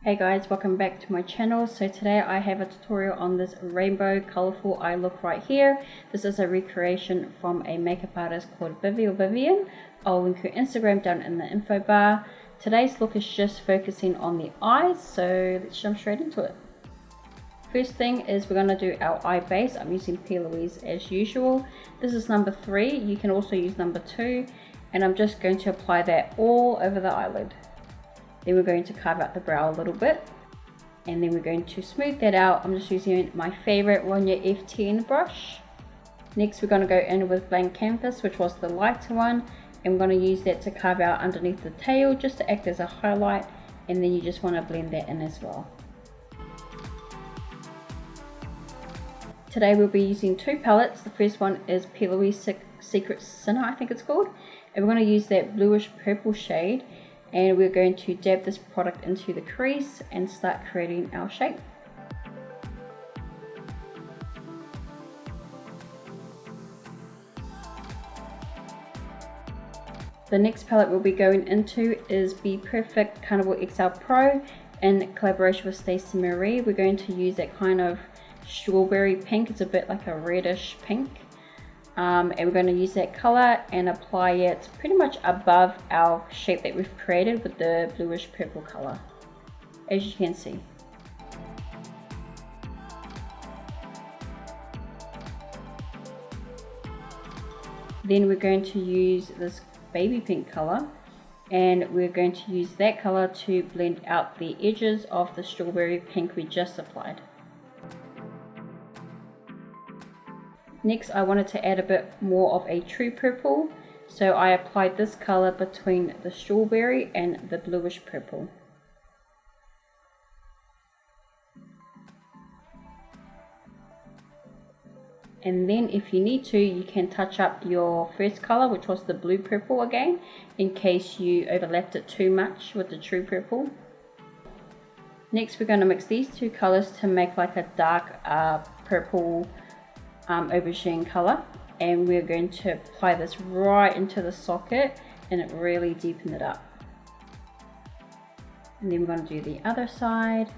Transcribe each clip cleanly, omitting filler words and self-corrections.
Hey guys, welcome back to my channel. So today I have a tutorial on this rainbow colorful eye look right here. This is a recreation from a makeup artist called Vivi or Vivian. I'll link her Instagram down in the info bar. Today's look is just focusing on the eyes, so let's jump straight into it. First thing is we're going to do our eye base. I'm using P. Louise as usual. This is number 3. You can also use number 2, and I'm just going to apply that all over the eyelid. Then we're going to carve out the brow a little bit, and then we're going to smooth that out. I'm just using my favorite Ronja F10 brush. Next we're going to go in with blank canvas, which was the lighter one, and we're going to use that to carve out underneath the tail just to act as a highlight, and then you just want to blend that in as well. Today we'll be using 2 palettes. The first one is P. Louise Secret Sinner, I think it's called, and we're going to use that bluish purple shade. And we're going to dab this product into the crease and start creating our shape. The next palette we'll be going into is Be Perfect Carnival XL Pro in collaboration with Stacey Marie. We're going to use that kind of strawberry pink. It's a bit like a reddish pink. And we're going to use that color and apply it pretty much above our shape that we've created with the bluish purple color, as you can see. Then we're going to use this baby pink color, and we're going to use that color to blend out the edges of the strawberry pink we just applied. Next, I wanted to add a bit more of a true purple, so I applied this color between the strawberry and the bluish purple. And then if you need to, you can touch up your first color, which was the blue purple again, in case you overlapped it too much with the true purple. Next, we're going to mix these 2 colors to make like a dark purple aubergine color, and we're going to apply this right into the socket and it really deepen it up. And then we're going to do the other side.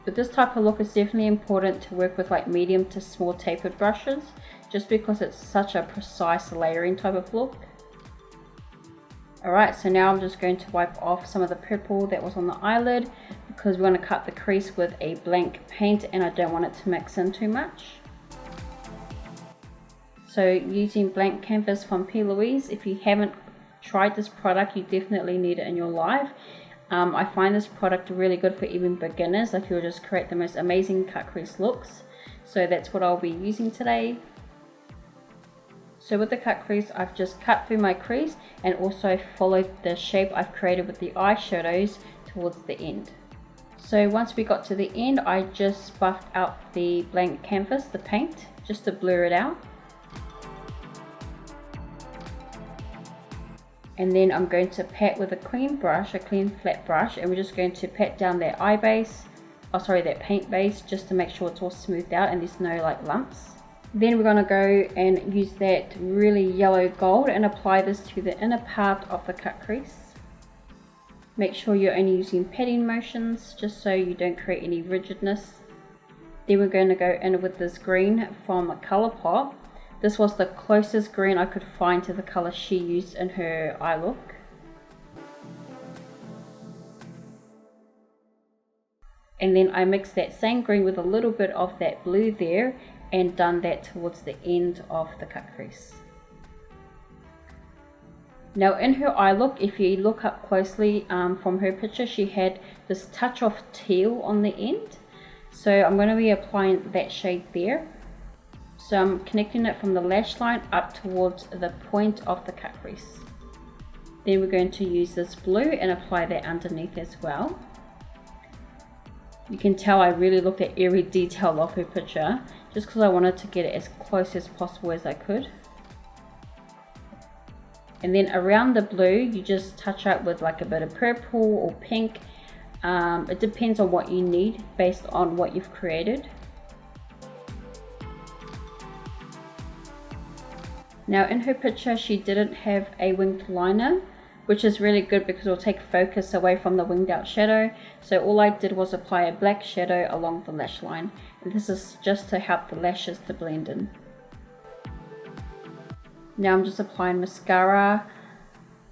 But this type of look is definitely important to work with like medium to small tapered brushes, just because it's such a precise layering type of look. Alright, so now I'm just going to wipe off some of the purple that was on the eyelid, because we're going to cut the crease with a blank paint and I don't want it to mix in too much. So using blank canvas from P. Louise, if you haven't tried this product, you definitely need it in your life. I find this product really good for even beginners, like you'll just create the most amazing cut crease looks. So that's what I'll be using today. So with the cut crease, I've just cut through my crease and also followed the shape I've created with the eyeshadows towards the end. So once we got to the end, I just buffed out the blank canvas, the paint, just to blur it out. And then I'm going to pat with a clean brush, a clean flat brush, and we're just going to pat down that eye base, that paint base, just to make sure it's all smoothed out and there's no like lumps. Then we're going to go and use that really yellow gold and apply this to the inner part of the cut crease. Make sure you're only using patting motions, just so you don't create any rigidness. Then we're going to go in with this green from Colourpop. This was the closest green I could find to the color she used in her eye look. And then I mixed that same green with a little bit of that blue there and done that towards the end of the cut crease. Now in her eye look, if you look up closely from her picture, she had this touch of teal on the end. So I'm going to be applying that shade there. So I'm connecting it from the lash line up towards the point of the cut crease. Then we're going to use this blue and apply that underneath as well. You can tell I really looked at every detail of her picture, just because I wanted to get it as close as possible as I could. And then around the blue, you just touch up with like a bit of purple or pink. It depends on what you need based on what you've created. Now in her picture she didn't have a winged liner, which is really good because it will take focus away from the winged out shadow. So all I did was apply a black shadow along the lash line, and this is just to help the lashes to blend in. Now I'm just applying mascara,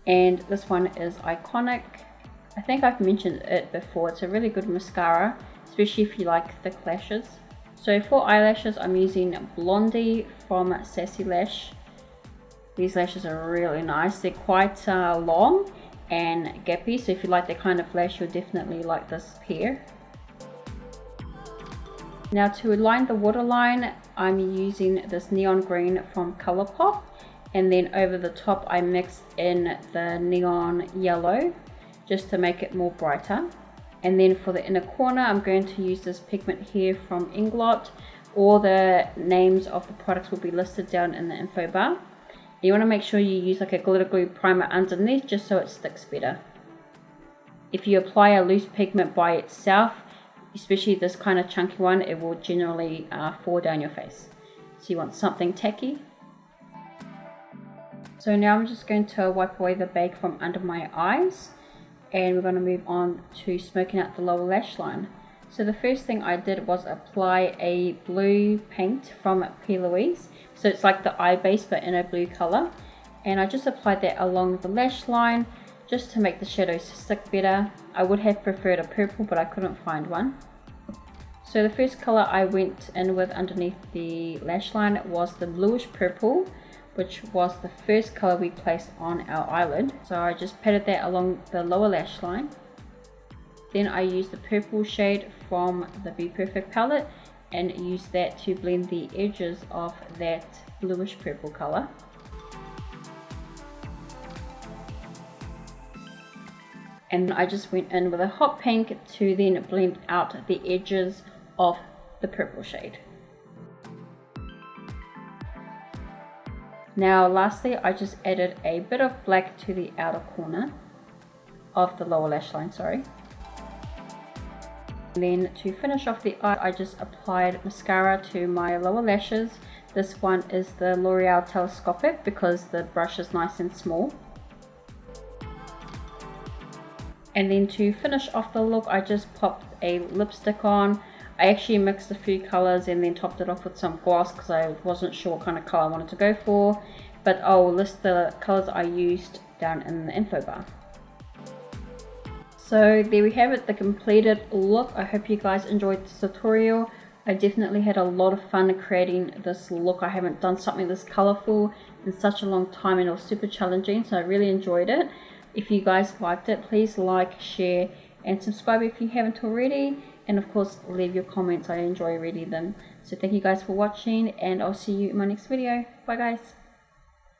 and this one is Iconic. I think I've mentioned it before. It's a really good mascara, especially if you like thick lashes. So for eyelashes, I'm using Blondie from Sassy Lash. These lashes are really nice. They're quite long and gappy, so if you like that kind of lash, you'll definitely like this pair. Now to align the waterline, I'm using this neon green from Colourpop, and then over the top I mixed in the neon yellow just to make it more brighter. And then for the inner corner, I'm going to use this pigment here from Inglot. All the names of the products will be listed down in the info bar. You want to make sure you use like a glitter glue primer underneath just so it sticks better. If you apply a loose pigment by itself, especially this kind of chunky one, it will generally fall down your face. So you want something tacky. So now I'm just going to wipe away the bake from under my eyes, and we're going to move on to smoking out the lower lash line. So the first thing I did was apply a blue paint from P. Louise. So it's like the eye base but in a blue color. And I just applied that along the lash line just to make the shadows stick better. I would have preferred a purple, but I couldn't find one. So the first color I went in with underneath the lash line was the bluish purple, which was the first color we placed on our eyelid. So I just patted that along the lower lash line. Then I used the purple shade from the Be Perfect palette and used that to blend the edges of that bluish purple color. And I just went in with a hot pink to then blend out the edges of the purple shade. Now lastly, I just added a bit of black to the outer corner of the lower lash line, sorry. And then to finish off the eye, I just applied mascara to my lower lashes. This one is the L'Oreal Telescopic because the brush is nice and small. And then to finish off the look, I just popped a lipstick on. I actually mixed a few colors and then topped it off with some gloss because I wasn't sure what kind of color I wanted to go for, but I'll list the colors I used down in the info bar. So there we have it, the completed look. I hope you guys enjoyed this tutorial. I definitely had a lot of fun creating this look. I haven't done something this colorful in such a long time, and it was super challenging, so I really enjoyed it. If you guys liked it, please like, share and subscribe if you haven't already. And of course, leave your comments. I enjoy reading them. So thank you guys for watching, and I'll see you in my next video. Bye guys.